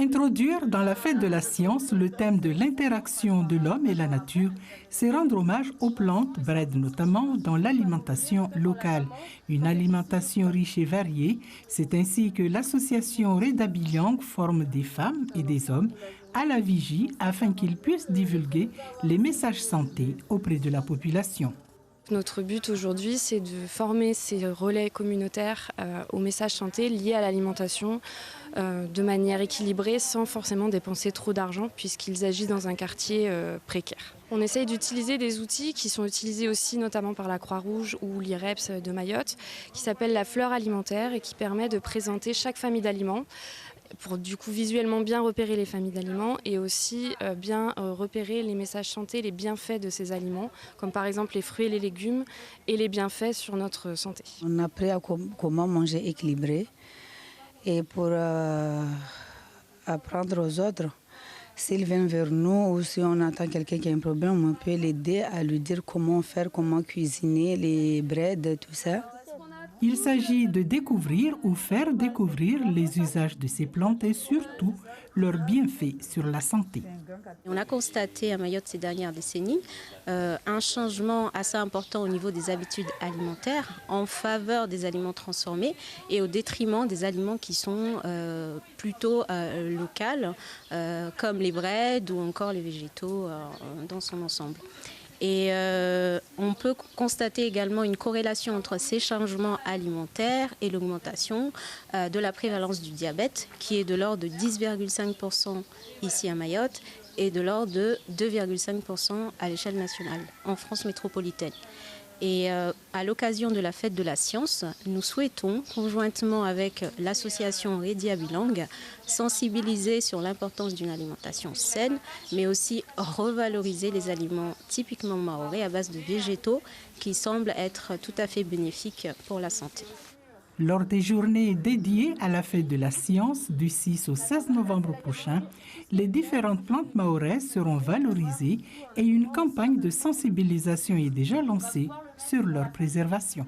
Introduire dans la fête de la science le thème de l'interaction de l'homme et la nature, c'est rendre hommage aux plantes, bread notamment, dans l'alimentation locale. Une alimentation riche et variée, c'est ainsi que l'association Reda Bilang forme des femmes et des hommes à la vigie afin qu'ils puissent divulguer les messages santé auprès de la population. Notre but aujourd'hui, c'est de former ces relais communautaires aux messages santé liés à l'alimentation de manière équilibrée sans forcément dépenser trop d'argent puisqu'ils agissent dans un quartier précaire. On essaye d'utiliser des outils qui sont utilisés aussi notamment par la Croix-Rouge ou l'IREPS de Mayotte qui s'appelle la fleur alimentaire et qui permet de présenter chaque famille d'aliments pour du coup visuellement bien repérer les familles d'aliments et aussi bien repérer les messages santé, les bienfaits de ces aliments, comme par exemple les fruits et les légumes et les bienfaits sur notre santé. On a appris à comment manger équilibré et pour apprendre aux autres, s'ils viennent vers nous ou si on entend quelqu'un qui a un problème, on peut l'aider à lui dire comment faire, comment cuisiner les breads, tout ça. Il s'agit de découvrir ou faire découvrir les usages de ces plantes et surtout leurs bienfaits sur la santé. On a constaté à Mayotte ces dernières décennies un changement assez important au niveau des habitudes alimentaires en faveur des aliments transformés et au détriment des aliments qui sont plutôt locaux comme les breads ou encore les végétaux dans son ensemble. Et on peut constater également une corrélation entre ces changements alimentaires et l'augmentation de la prévalence du diabète qui est de l'ordre de 10,5% ici à Mayotte et de l'ordre de 2,5% à l'échelle nationale en France métropolitaine. Et à l'occasion de la fête de la science, nous souhaitons, conjointement avec l'association Reda Bilang, sensibiliser sur l'importance d'une alimentation saine, mais aussi revaloriser les aliments typiquement mahorais à base de végétaux qui semblent être tout à fait bénéfiques pour la santé. Lors des journées dédiées à la fête de la science du 6 au 16 novembre prochain, les différentes plantes mahoraises seront valorisées et une campagne de sensibilisation est déjà lancée sur leur préservation.